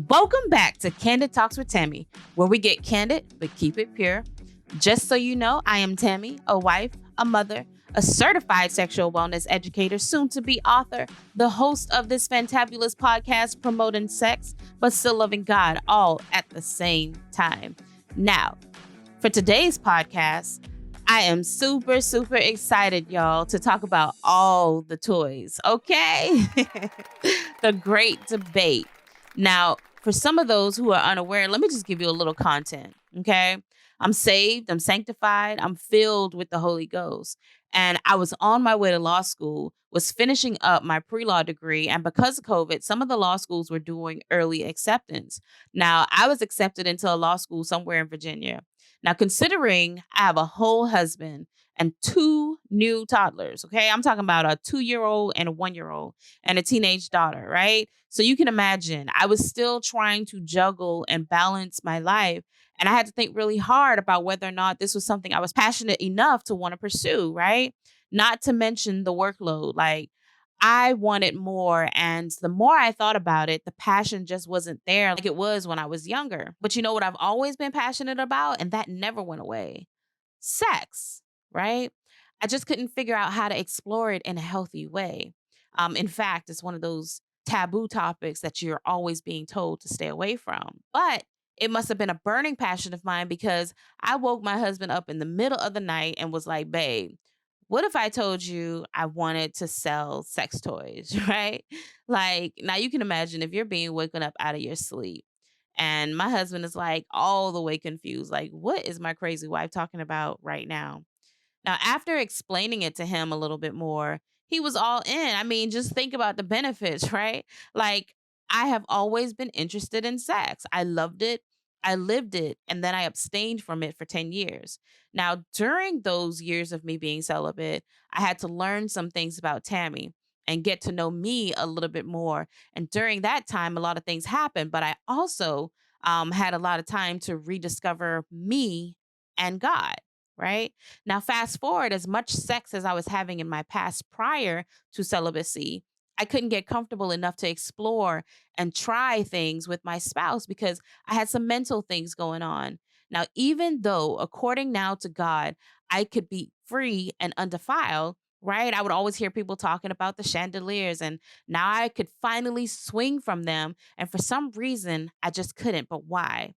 Welcome back to Candid Talks with Tammy, where we get candid but keep it pure. Just so you know, I am Tammy, a wife, a mother, a certified sexual wellness educator, soon to be author, the host of this fantabulous podcast promoting sex but still loving God all at the same time. Now, for today's podcast, I am super excited, y'all, to talk about all the toys, okay? The great debate. Now, for some of those who are unaware, let me just give you a little content, okay? I'm saved, I'm sanctified, I'm filled with the Holy Ghost. And I was on my way to law school, was finishing up my pre-law degree. And because of COVID, some of the law schools were doing early acceptance. Now, I was accepted into a law school somewhere in Virginia. Now, considering I have a whole husband and two new toddlers, okay? I'm talking about a 2-year-old and a 1-year-old and a teenage daughter, right? So you can imagine I was still trying to juggle and balance my life. And I had to think really hard about whether or not this was something I was passionate enough to want to pursue, right? Not to mention the workload. Like, I wanted more. And the more I thought about it, the passion just wasn't there like it was when I was younger. But you know what I've always been passionate about? And that never went away. Sex, right? I just couldn't figure out how to explore it in a healthy way. In fact, it's one of those taboo topics that you're always being told to stay away from. But it must have been a burning passion of mine because I woke my husband up in the middle of the night and was like, babe, what if I told you I wanted to sell sex toys, right? Like, now you can imagine if you're being woken up out of your sleep. And my husband is like all the way confused. Like, what is my crazy wife talking about right now? Now, after explaining it to him a little bit more, he was all in. I mean, just think about the benefits, right? Like, I have always been interested in sex. I loved it. I lived it. And then I abstained from it for 10 years. Now, during those years of me being celibate, I had to learn some things about Tammy and get to know me a little bit more. And during that time, a lot of things happened, but I also had a lot of time to rediscover me and God, right? Now, fast forward, as much sex as I was having in my past prior to celibacy, I couldn't get comfortable enough to explore and try things with my spouse because I had some mental things going on. Now, even though, according now to God, I could be free and undefiled, right? I would always hear people talking about the chandeliers, and now I could finally swing from them. And for some reason, I just couldn't. But why?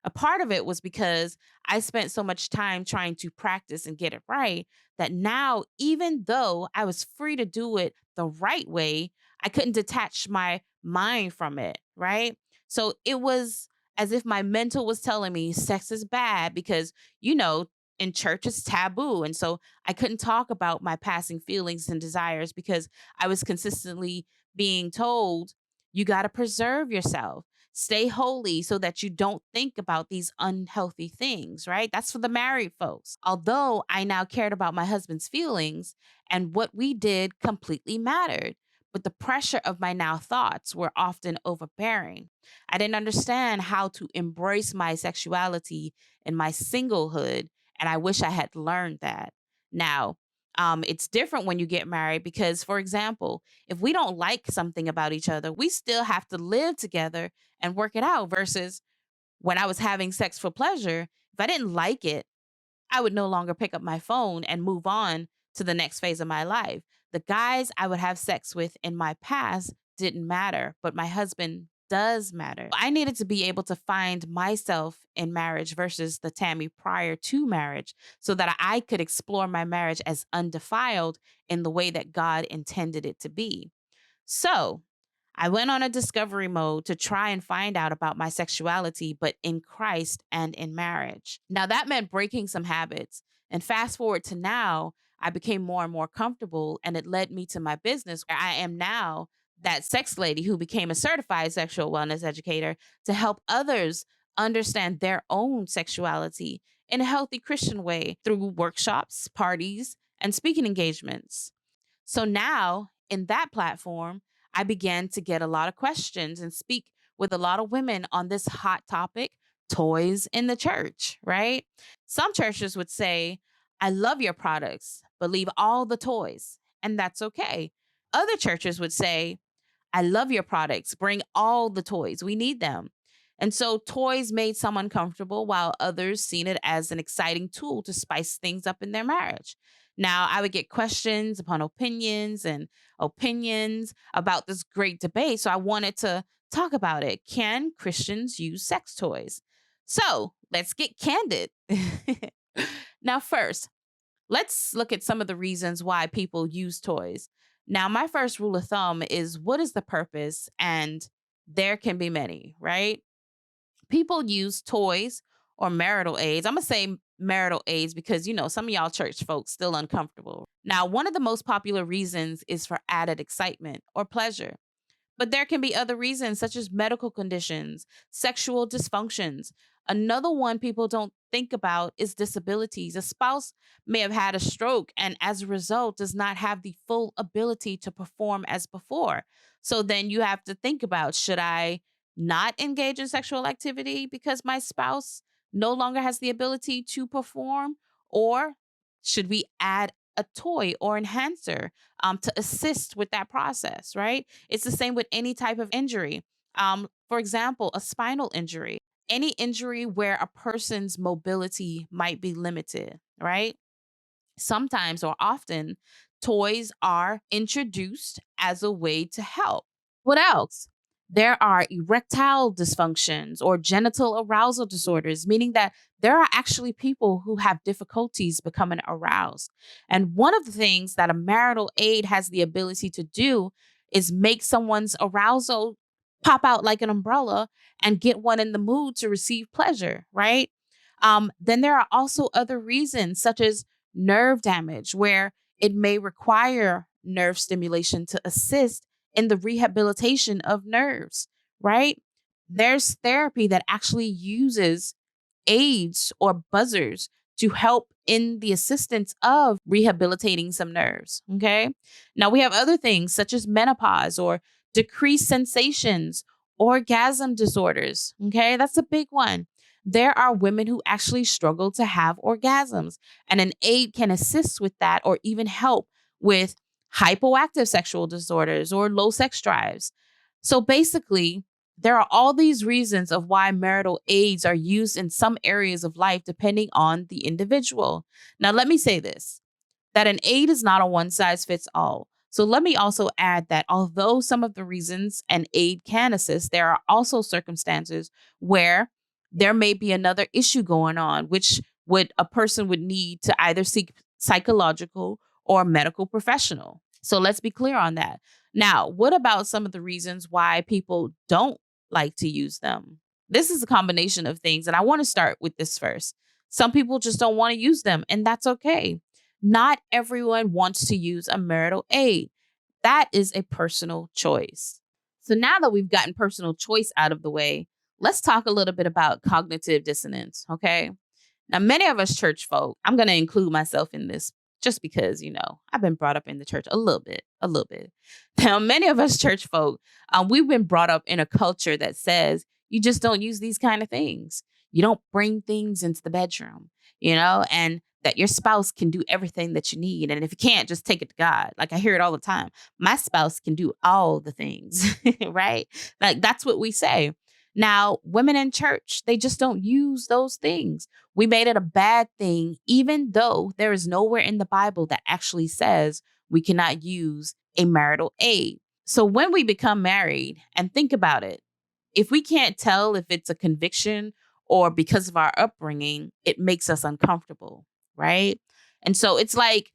A part of it was because I spent so much time trying to practice and get it right that now, even though I was free to do it the right way, I couldn't detach my mind from it, right? So it was as if my mental was telling me sex is bad because, in church it's taboo. And so I couldn't talk about my passing feelings and desires because I was consistently being told, you got to preserve yourself. Stay holy so that you don't think about these unhealthy things, right? That's for the married folks. Although I now cared about my husband's feelings and what we did completely mattered. But the pressure of my now thoughts were often overbearing. I didn't understand how to embrace my sexuality in my singlehood, and I wish I had learned that. Now, it's different when you get married because, for example, if we don't like something about each other, we still have to live together and work it out. Versus when I was having sex for pleasure, if I didn't like it, I would no longer pick up my phone and move on to the next phase of my life. The guys I would have sex with in my past didn't matter, but my husband does matter. I needed to be able to find myself in marriage versus the Tammy prior to marriage so that I could explore my marriage as undefiled in the way that God intended it to be. So, I went on a discovery mode to try and find out about my sexuality, but in Christ and in marriage. Now, that meant breaking some habits. And fast forward to now, I became more and more comfortable, and it led me to my business where I am now that sex lady who became a certified sexual wellness educator to help others understand their own sexuality in a healthy Christian way through workshops, parties, and speaking engagements. So now in that platform, I began to get a lot of questions and speak with a lot of women on this hot topic, toys in the church, right? Some churches would say, I love your products, but leave all the toys. And that's okay. Other churches would say, I love your products. Bring all the toys. We need them. And so toys made someone comfortable while others seen it as an exciting tool to spice things up in their marriage. Now, I would get questions upon opinions and opinions about this great debate. So I wanted to talk about it. Can Christians use sex toys? So let's get candid. Now, first, let's look at some of the reasons why people use toys. Now, my first rule of thumb is what is the purpose? And there can be many, right? People use toys or marital aids. I'm going to say marital aids because, some of y'all church folks still uncomfortable. Now, one of the most popular reasons is for added excitement or pleasure. But there can be other reasons, such as medical conditions, sexual dysfunctions. Another one people don't think about is disabilities. A spouse may have had a stroke and, as a result, does not have the full ability to perform as before. So then you have to think about, should I not engage in sexual activity because my spouse no longer has the ability to perform? Or should we add a toy or enhancer to assist with that process, right? It's the same with any type of injury. For example, a spinal injury, any injury where a person's mobility might be limited, right? Sometimes or often, toys are introduced as a way to help. What else? There are erectile dysfunctions or genital arousal disorders, meaning that there are actually people who have difficulties becoming aroused. And one of the things that a marital aid has the ability to do is make someone's arousal pop out like an umbrella and get one in the mood to receive pleasure, right? Then there are also other reasons, such as nerve damage, where it may require nerve stimulation to assist in the rehabilitation of nerves, right? There's therapy that actually uses aids or buzzers to help in the assistance of rehabilitating some nerves. Okay. Now we have other things such as menopause or decreased sensations, orgasm disorders. Okay. That's a big one. There are women who actually struggle to have orgasms, and an aid can assist with that or even help with hypoactive sexual disorders or low sex drives. So basically, there are all these reasons of why marital aids are used in some areas of life depending on the individual. Now, let me say this, that an aid is not a one size fits all. So let me also add that although some of the reasons an aid can assist, there are also circumstances where there may be another issue going on, which would a person would need to either seek psychological or medical professional. So let's be clear on that. Now, what about some of the reasons why people don't like to use them? This is a combination of things, and I want to start with this first. Some people just don't want to use them, and that's okay. Not everyone wants to use a marital aid. That is a personal choice. So now that we've gotten personal choice out of the way, let's talk a little bit about cognitive dissonance, okay? Now, many of us church folk, I'm going to include myself in this just because, I've been brought up in the church a little bit, a little bit. Now, many of us church folk, we've been brought up in a culture that says you just don't use these kind of things. You don't bring things into the bedroom, and that your spouse can do everything that you need. And if you can't, just take it to God. Like I hear it all the time. My spouse can do all the things, right? Like that's what we say. Now, women in church, they just don't use those things. We made it a bad thing, even though there is nowhere in the Bible that actually says we cannot use a marital aid. So when we become married, and think about it, if we can't tell if it's a conviction or because of our upbringing, it makes us uncomfortable, right? And so it's like,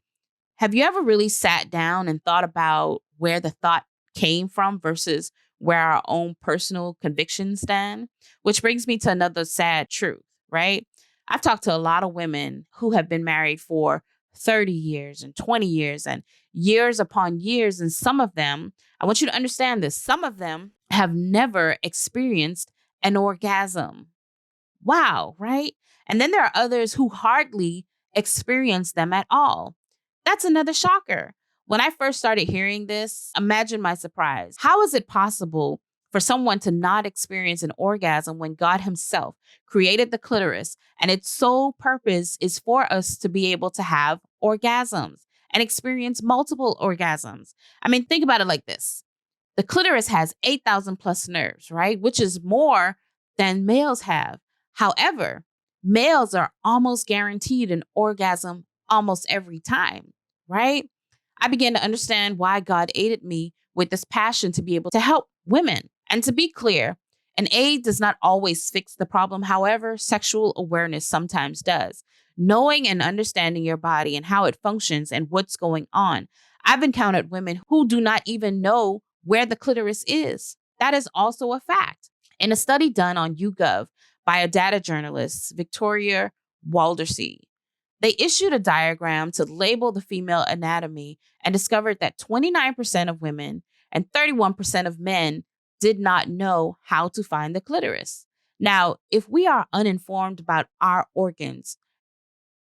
have you ever really sat down and thought about where the thought came from versus where our own personal convictions stand? Which brings me to another sad truth, right? I've talked to a lot of women who have been married for 30 years and 20 years and years upon years. And some of them, I want you to understand this, some of them have never experienced an orgasm. Wow, right? And then there are others who hardly experience them at all. That's another shocker. When I first started hearing this, imagine my surprise. How is it possible for someone to not experience an orgasm when God Himself created the clitoris and its sole purpose is for us to be able to have orgasms and experience multiple orgasms? I mean, think about it like this. The clitoris has 8,000 plus nerves, right? Which is more than males have. However, males are almost guaranteed an orgasm almost every time, right? I began to understand why God aided me with this passion to be able to help women. And to be clear, an aid does not always fix the problem. However, sexual awareness sometimes does. Knowing and understanding your body and how it functions and what's going on. I've encountered women who do not even know where the clitoris is. That is also a fact. In a study done on YouGov by a data journalist, Victoria Waldersee, they issued a diagram to label the female anatomy and discovered that 29% of women and 31% of men did not know how to find the clitoris. Now, if we are uninformed about our organs,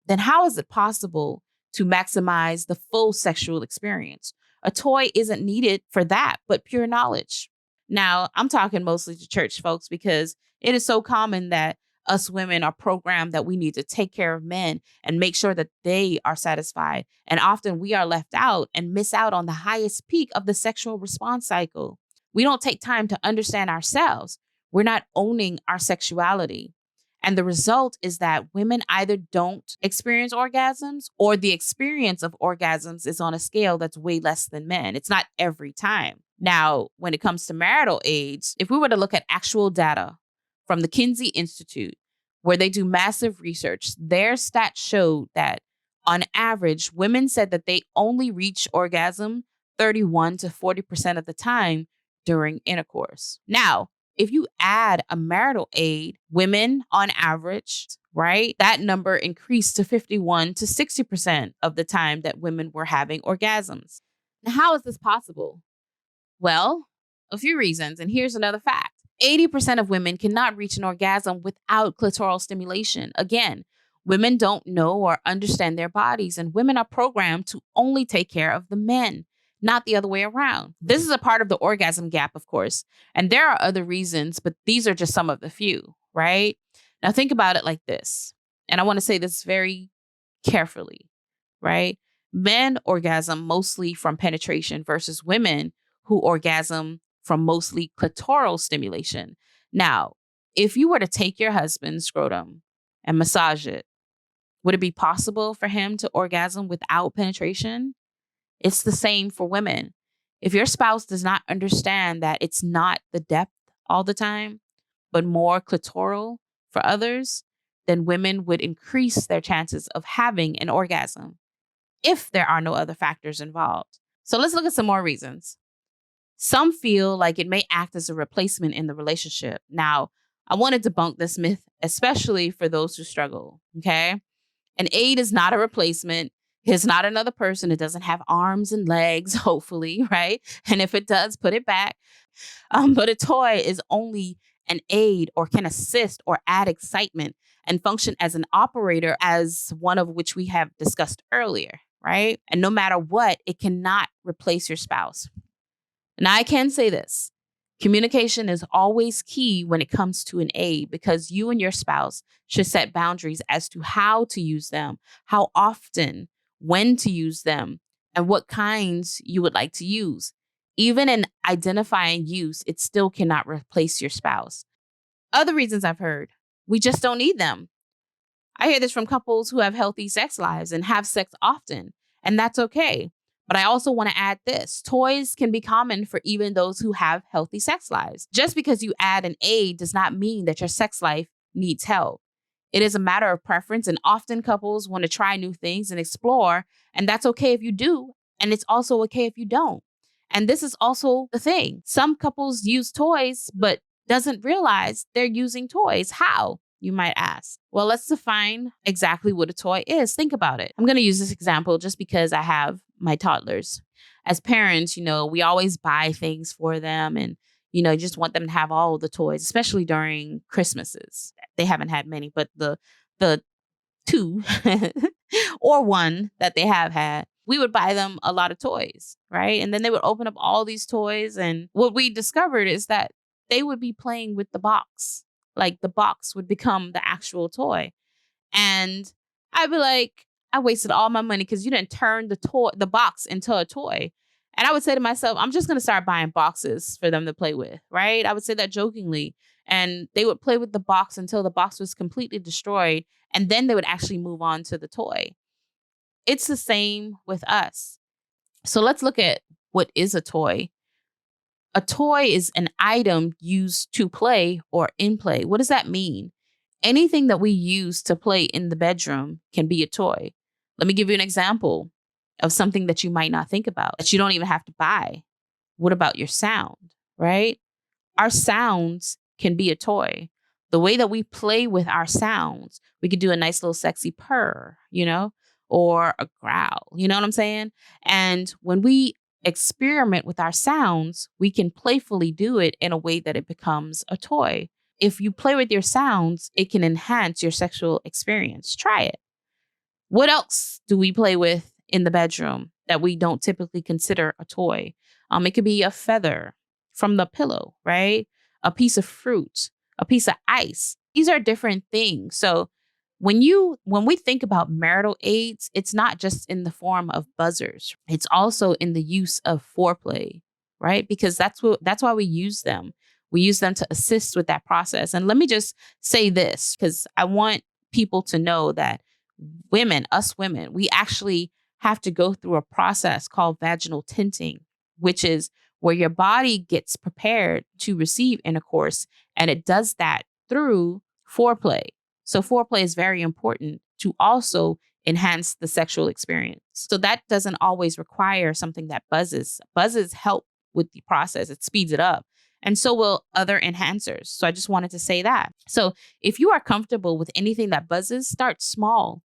then how is it possible to maximize the full sexual experience? A toy isn't needed for that, but pure knowledge. Now, I'm talking mostly to church folks because it is so common that us women are programmed that we need to take care of men and make sure that they are satisfied. And often we are left out and miss out on the highest peak of the sexual response cycle. We don't take time to understand ourselves. We're not owning our sexuality. And the result is that women either don't experience orgasms or the experience of orgasms is on a scale that's way less than men. It's not every time. Now, when it comes to marital aids, if we were to look at actual data from the Kinsey Institute, where they do massive research, their stats showed that on average, women said that they only reach orgasm 31 to 40% of the time during intercourse. Now, if you add a marital aid, women on average, right, that number increased to 51 to 60% of the time that women were having orgasms. Now, how is this possible? Well, a few reasons. And here's another fact. 80% of women cannot reach an orgasm without clitoral stimulation. Again, women don't know or understand their bodies, and women are programmed to only take care of the men, not the other way around. This is a part of the orgasm gap, of course. And there are other reasons, but these are just some of the few, right? Now think about it like this. And I want to say this very carefully, right? Men orgasm mostly from penetration versus women who orgasm from mostly clitoral stimulation. Now, if you were to take your husband's scrotum and massage it, would it be possible for him to orgasm without penetration? It's the same for women. If your spouse does not understand that it's not the depth all the time, but more clitoral for others, then women would increase their chances of having an orgasm if there are no other factors involved. So let's look at some more reasons. Some feel like it may act as a replacement in the relationship. Now, I want to debunk this myth, especially for those who struggle, okay? An aid is not a replacement. It's not another person. It doesn't have arms and legs, hopefully, right? And if it does, put it back. But a toy is only an aid or can assist or add excitement and function as an operator, as one of which we have discussed earlier, right? And no matter what, it cannot replace your spouse. And I can say this. Communication is always key when it comes to an aid, because you and your spouse should set boundaries as to how to use them, how often, when to use them, and what kinds you would like to use. Even in identifying use, it still cannot replace your spouse. Other reasons I've heard, we just don't need them. I hear this from couples who have healthy sex lives and have sex often, and that's okay. But I also want to add this. Toys can be common for even those who have healthy sex lives. Just because you add an aid does not mean that your sex life needs help. It is a matter of preference, and often couples want to try new things and explore, and that's okay if you do, and it's also okay if you don't. And this is also the thing. Some couples use toys, but doesn't realize they're using toys. How? You might ask. Well, let's define exactly what a toy is. Think about it. I'm going to use this example just because I have my toddlers. As parents, we always buy things for them and, just want them to have all the toys, especially during Christmases. They haven't had many, but the two or one that they have had, we would buy them a lot of toys, right? And then they would open up all these toys. And what we discovered is that they would be playing with the box. Like the box would become the actual toy. And I'd be like, I wasted all my money because you didn't turn the box into a toy. And I would say to myself, I'm just going to start buying boxes for them to play with, right? I would say that jokingly. And they would play with the box until the box was completely destroyed. And then they would actually move on to the toy. It's the same with us. So let's look at what is a toy. A toy is an item used to play or in play. What does that mean? Anything that we use to play in the bedroom can be a toy. Let me give you an example of something that you might not think about, that you don't even have to buy. What about your sound, right? Our sounds can be a toy. The way that we play with our sounds, we could do a nice little sexy purr, or a growl, you know what I'm saying? And when we experiment with our sounds, we can playfully do it in a way that it becomes a toy. If you play with your sounds, it can enhance your sexual experience. Try it. What else do we play with in the bedroom that we don't typically consider a toy? It could be a feather from the pillow, right? A piece of fruit, a piece of ice. These are different things. So when we think about marital aids, it's not just in the form of buzzers. It's also in the use of foreplay, right? Because that's why we use them. We use them to assist with that process. And let me just say this, because I want people to know that us women, we actually have to go through a process called vaginal tinting, which is where your body gets prepared to receive intercourse. And it does that through foreplay. So foreplay is very important to also enhance the sexual experience. So that doesn't always require something that buzzes. Buzzes help with the process. It speeds it up. And so will other enhancers. So I just wanted to say that. So if you are comfortable with anything that buzzes, start small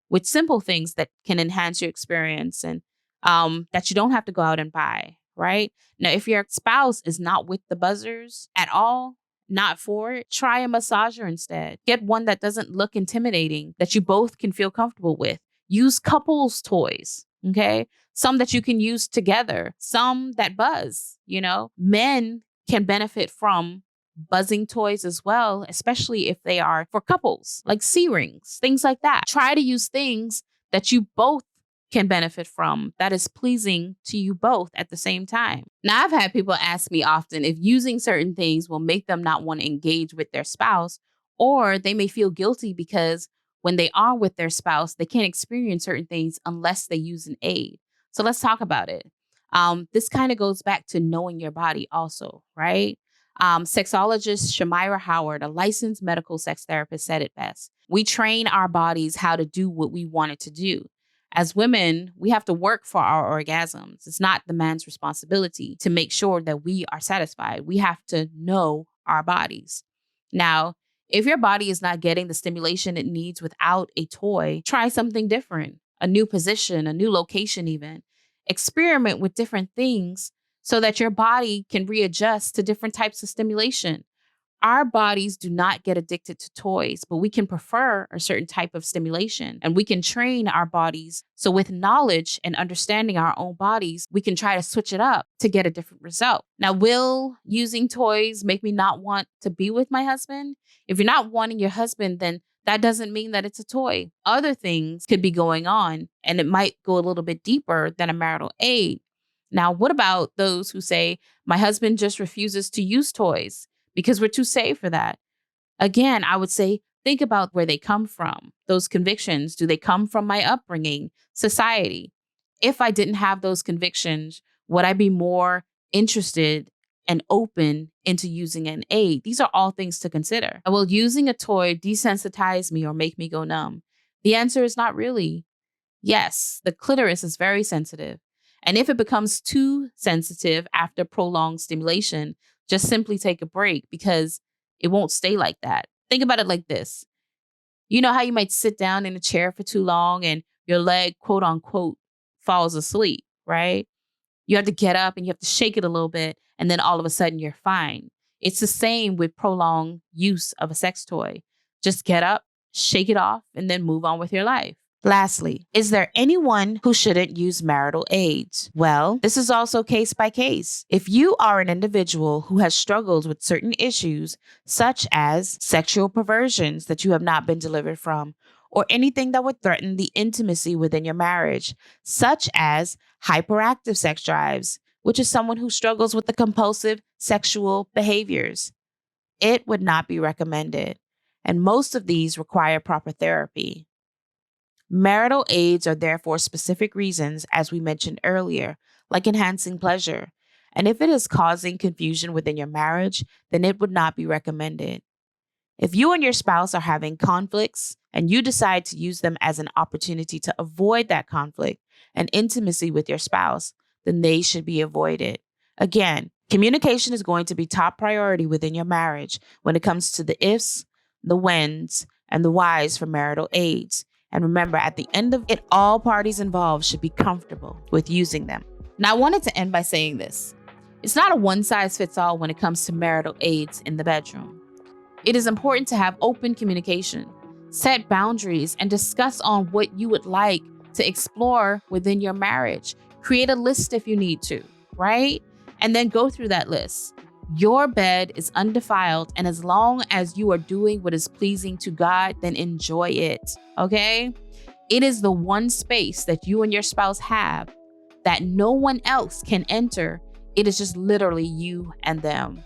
with simple things that can enhance your experience and that you don't have to go out and buy, right? Now, if your spouse is not with the buzzers at all, not for it, try a massager instead. Get one that doesn't look intimidating, that you both can feel comfortable with. Use couples toys, okay? Some that you can use together, some that buzz, Men can benefit from buzzing toys as well, especially if they are for couples, like C-rings, things like that. Try to use things that you both can benefit from that is pleasing to you both at the same time. Now, I've had people ask me often if using certain things will make them not want to engage with their spouse, or they may feel guilty because when they are with their spouse, they can't experience certain things unless they use an aid. So let's talk about it. This kind of goes back to knowing your body also, right? Sexologist Shamira Howard, a licensed medical sex therapist, said it best. We train our bodies how to do what we want it to do. As women, we have to work for our orgasms. It's not the man's responsibility to make sure that we are satisfied. We have to know our bodies. Now, if your body is not getting the stimulation it needs without a toy, try something different, a new position, a new location even. Experiment with different things so that your body can readjust to different types of stimulation. Our bodies do not get addicted to toys, but we can prefer a certain type of stimulation, and we can train our bodies. So with knowledge and understanding our own bodies, we can try to switch it up to get a different result. Now, will using toys make me not want to be with my husband? If you're not wanting your husband, then that doesn't mean that it's a toy. Other things could be going on, and it might go a little bit deeper than a marital aid. Now, what about those who say, my husband just refuses to use toys because we're too safe for that? Again, I would say, think about where they come from. Those convictions, do they come from my upbringing, society? If I didn't have those convictions, would I be more interested and open into using an aid? These are all things to consider. Will using a toy desensitize me or make me go numb? The answer is not really. Yes, the clitoris is very sensitive. And if it becomes too sensitive after prolonged stimulation, just simply take a break because it won't stay like that. Think about it like this. You know how you might sit down in a chair for too long and your leg, quote unquote, falls asleep, right? You have to get up and you have to shake it a little bit, and then all of a sudden you're fine. It's the same with prolonged use of a sex toy. Just get up, shake it off, and then move on with your life. Lastly, is there anyone who shouldn't use marital aids? Well, this is also case by case. If you are an individual who has struggled with certain issues, such as sexual perversions that you have not been delivered from, or anything that would threaten the intimacy within your marriage, such as hyperactive sex drives, which is someone who struggles with the compulsive sexual behaviors. It would not be recommended, and most of these require proper therapy. Marital aids are there for specific reasons, as we mentioned earlier, like enhancing pleasure. And if it is causing confusion within your marriage, then it would not be recommended. If you and your spouse are having conflicts and you decide to use them as an opportunity to avoid that conflict and intimacy with your spouse, then they should be avoided. Again, communication is going to be top priority within your marriage when it comes to the ifs, the whens, and the whys for marital aids. And remember, at the end of it, all parties involved should be comfortable with using them. Now, I wanted to end by saying this. It's not a one-size-fits-all when it comes to marital aids in the bedroom. It is important to have open communication, set boundaries, and discuss on what you would like to explore within your marriage. Create a list if you need to, right? And then go through that list. Your bed is undefiled, and as long as you are doing what is pleasing to God, then enjoy it, okay? It is the one space that you and your spouse have that no one else can enter. It is just literally you and them.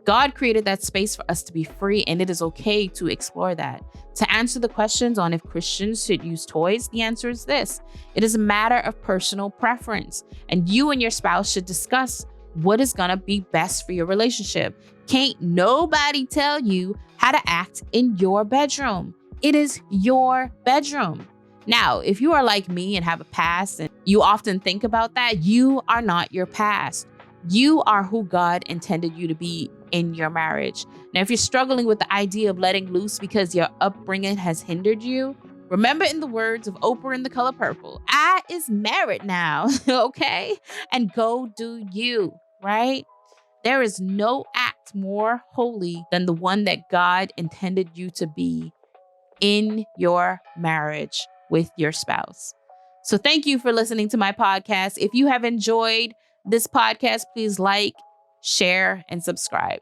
God created that space for us to be free, and it is okay to explore that. To answer the questions on if Christians should use toys, the answer is this. It is a matter of personal preference, and you and your spouse should discuss what is going to be best for your relationship. Can't nobody tell you how to act in your bedroom. It is your bedroom. Now, if you are like me and have a past and you often think about that, you are not your past. You are who God intended you to be in your marriage. Now, if you're struggling with the idea of letting loose because your upbringing has hindered you, remember, in the words of Oprah in The Color Purple, I is married now, okay? And go do you, right? There is no act more holy than the one that God intended you to be in your marriage with your spouse. So thank you for listening to my podcast. If you have enjoyed this podcast, please like, share, and subscribe.